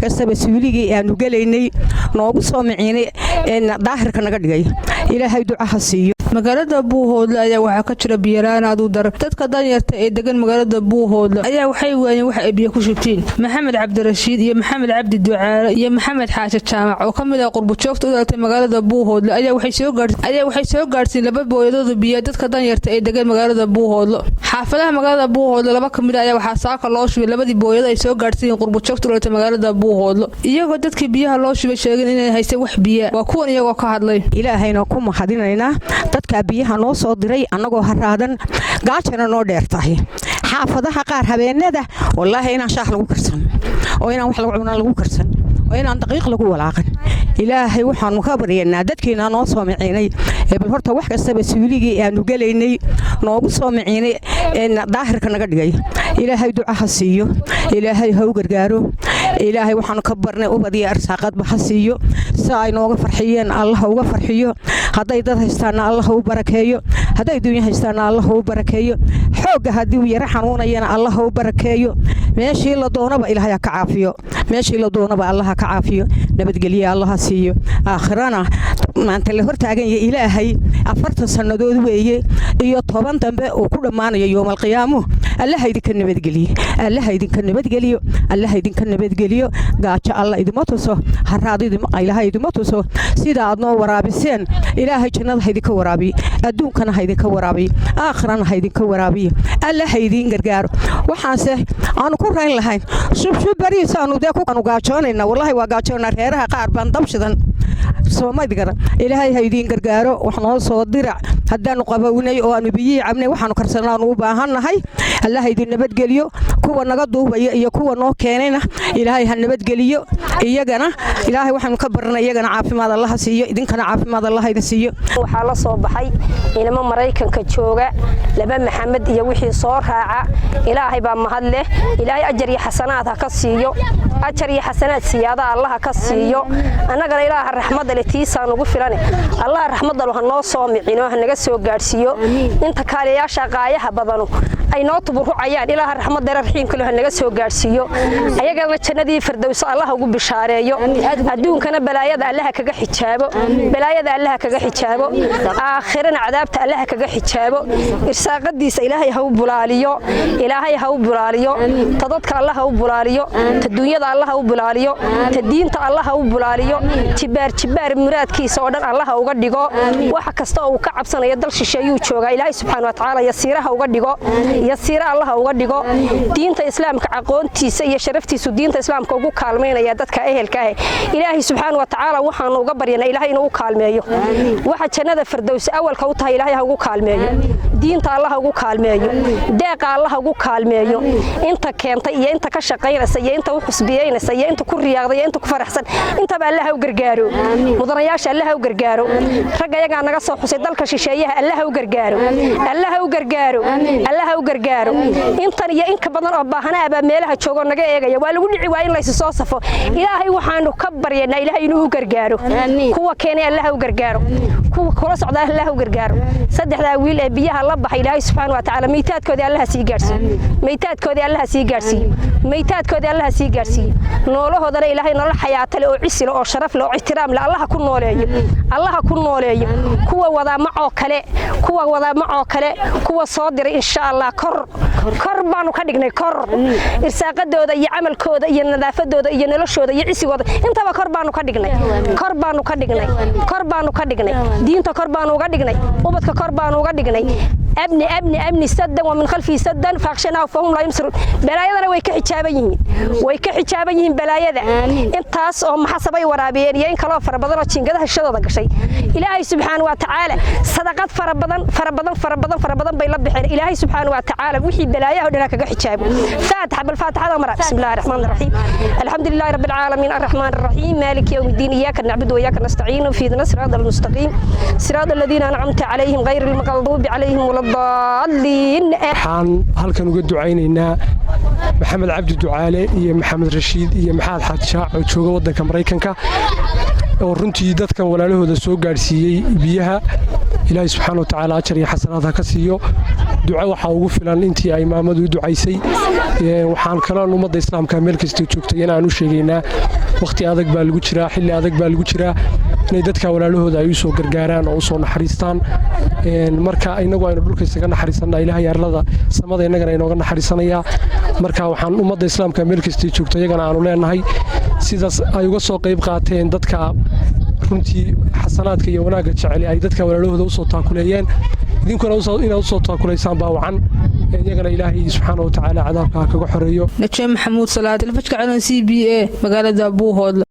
kastaba suuligii aanu galaynay noogu soo miciinay daahirka naga dhigay ilaahay ducaha siiyo magaalada Buuhoodle ayaa waxa ka jira biyalaan aad u dar dadka danyarta ee degan magaalada Buuhoodle ayaa waxay waayeen wax ay biyo ku shubteen Maxamed Cabdirashiid iyo Maxamed Cabdi Ducaale iyo Maxamed Xaaji Jaamac oo kamid ah qurbo joogta u dhalatay magaalada Buuhoodle ayaa waxay soo gaarsiin laba booyadood biyo dadka danyarta ee degan magaalada Buuhoodle xaafadaha magaalada Buuhoodle laba kamid ah ayaa waxa saaka loo shubay labadii booyad ay soo gaarsiin qurbo joogta u dhalatay magaalada Buuhoodle iyagoo dadkii biyaha loo shubay sheegeen inay haysan wax biyo waa kuwan iyagoo ka hadlay ilaahayna ku mahadinaynaa dadka biyaha noo soo diray annagoo haraadan gaajana noo dheertahay xaafadaha qaar habeenada wallaahi inaan shaah lagu karsan oo inaan wax lagu cunaan lagu karsan oo inaan daqiiq lagu walaaqan ilaahay waxaanu ka baryaynaa dadkeena noo soo miciinay bal horta wax kastaba suuligii aanu galaynay noogu soo miciinay daahirka naga dhigay ilaahay ducaha siiyo ilaahay ha u gargaaro ilaahay waxaanu ka barnay ubadiyo arsaaqadba ha siiyo si ay nooga farxiyeen allah uga farxiyo hadday dad haystaana allah u barakeeyo hadday dunya haystaana allah u barakeeyo xooga haddii uu yara xanuunayana allah u barakeeyo meeshii la doonaba ilaahay ka caafiyo meeshii la doonaba allah ka caafiyo nabadgelyo allah siiyo aakhirana maanta la hortaagan yahay ilaahay 40 sanadood weeye iyo 10 dambe oo ku dhamaanayo yoomal qiyaamo allah idinka nabadgeliyo allah idinka nabadgeliyo allah idinka nabadgeliyo gaajo allah idimo tuso haraadidimo ilaahay idimo tuso sida aad noo waraabiseen ilaahay jannada idinka waraabi adduunkana idinka waraabi aakhirana idinka waraabi allah idin gargaaro waxaanse aan ku rayn lahayn shub bariisaanu de ku gaajoonayna wallahi waa gaajoona reeraha qaar baan dabshidan Soomaali garan ilaahay ha idin gargaaro wax noo soo dirac hadaan qabownay oo aan biyo cabnay waxaan karsanaan u baahanahay allah idin nabadgeliyo kuwa naga duubaya iyo kuwa noo keenayna ilaahay ha nabadgeliyo iyagana ilaahay waxaan ka barnay iyagana caafimaad allah siiyo idinkana caafimaad allah idin siiyo waxa la soo baxay ilmo Mareykanka jooga laba Maxamed iyo wixii soo raaca ilaahay baa mahad leh ilaahay ajar iyo xasanaad ha ka siiyo ajar iyo xasanaad siyaada allah ka siiyo anagana ilaahay raxmad leh tiisaan ugu filan allah raxmad leh noo soo micino naga soo gaarsiyo inta kaaliyaasha qaayaha badanu ay noo tuburucayaan ilaahay raxmad leh raxiimka leh naga soo gaarsiyo ayagana jannadii firdaws allah ugu bishaareeyo adduunkana balaayada allah kaga xijaabo balaayada allah kaga xijaabo aakhirana cadaabta allah kaga xijaabo irsaaqadiisa ilaahay ha u bulaaliyo ilaahay ha u bulaaliyo tadadka allah ha u bulaaliyo taduunyada allah ha u bulaaliyo tadiinta allah ha u bulaaliyo jibaar muraadkiisa oo dhan allah uga dhigo waxa kasta oo ka cabsanayo dal shisheeyuu jooga ilaahay subhanahu wa ta'ala yasiiraha uga dhigo yasiira allah uga dhigo diinta islaamka aqoontiisa iyo sharaftiisu diinta islaamka ugu kaalmeynaya dadka ehelka ah ilaahay subhanahu wa ta'ala waxaan uga baryanaa ilaahay inuu kaalmeeyo waxa jannada firdaws awalka u tahay ilaahay ugu kaalmeeyo diinta allah ugu kaalmeeyo deeqa allah ugu kaalmeeyo inta keentay iyo inta ka shaqeynaysa iyo inta u xusbiyeynaysa iyo inta ku riyaaqday iyo inta ku faraxsan inta baa allah u gargaaro mudanayaasha allah u gargaaro rag ayaga naga soo xusay dalka shisheeyaha allah u gargaaro allah u gargaaro allah u gargaaro intan iyo in ka badan oo baahanaaba meelaha joogo naga eegaya waa lagu dhici waa in la is soo safo ilaahay waxaanu ka baryanaa ilaahay inuu gargaaro kuwa keenay allah u gargaaro kuwa kula socda allah u gargaaro saddexda wiil ee biyaha la baxay ilaahay subhanahu wa ta'ala meeytaadkooda allah sii gaarsiyo meeytaadkooda allah sii gaarsiyo meeytaadkooda allah sii gaarsiyo noolahoodana ilaahay nolol xayaat leh oo cis leh oo sharaf leh oo ixtiraam leh allah ku nooleeyo allah ku nooleeyo kuwa wada macoo kale kuwa soo diray insha Allah kor baanu ka dhignay kor irsaaqadooda iyo amalkooda iyo nadaafadooda iyo noloshooda iyo cisigooda intaba kor baanu ka dhignay diinta kor baanu uga dhignay ubadka kor baanu uga dhignay abni saddan wa min khalfi saddan faaqshana fahum la yumsirun balaayadana way ka xijaaban yihiin balaayada intaas oo maxasabay waraabiyeen iyo in kala farabadan oo jingadaha shadooda gashay ilaahay subhanahu wa ta'ala sadaqad farabadan bay la bixeen ilaahay subhanahu wa ta'ala wixii balaayaha dhana kaga xijaabo faatiha mara bismillahir rahmanir rahim alhamdulillahi rabbil alamin arrahmanir rahim maliki yawmiddin iyyaka na'budu wa iyyaka nasta'in ihdina siratal mustaqim siratal ladina an'amta alayhim ghayril maghdubi alayhim waladdallin waxaan halkan uga ducaynaynaa Maxamed Cabdi Ducaale iyo Maxamed Rashiid iyo Maxamed Xaaji Jaamac oo jooga wadanka Mareykanka oo runtii dadkan walaalahooda soo gaarsiiyay biyaha ilaahay subhanahu wa ta'ala ajar iyo xasanaad ka siiyo duco waxa ugu filan intii ay maamadu ducaysay waxaan kala ummadda islaamka meel kasta joogtay inaan u sheegaynaa waqti adag baa lagu jiraa xilli adag baa lagu jiraa inay dadka walaalahooda ay u soo gargaaraan oo u soo naxariistaan marka inagu aynu dhulka isaga naxariisanaa ilaahay arlada samada inagana inooga naxariisanaya marka waxaan ummadda islaamka meel kasta joogto iyagana aanu leenahay sidaas ay uga soo qayb qaateen dadka runtii xasanaadka iyo wanaagga jecel ay dadka walaalahooda u soo taakuleeyeen idinkuna inaad u soo taakulaysaan baa wacan iyagana ilaahay subxaanahu wa tacaala cadaabka kaga xoreeyo najaa maxamuud salaad telefishka calan CBA magaalada Buuhoodle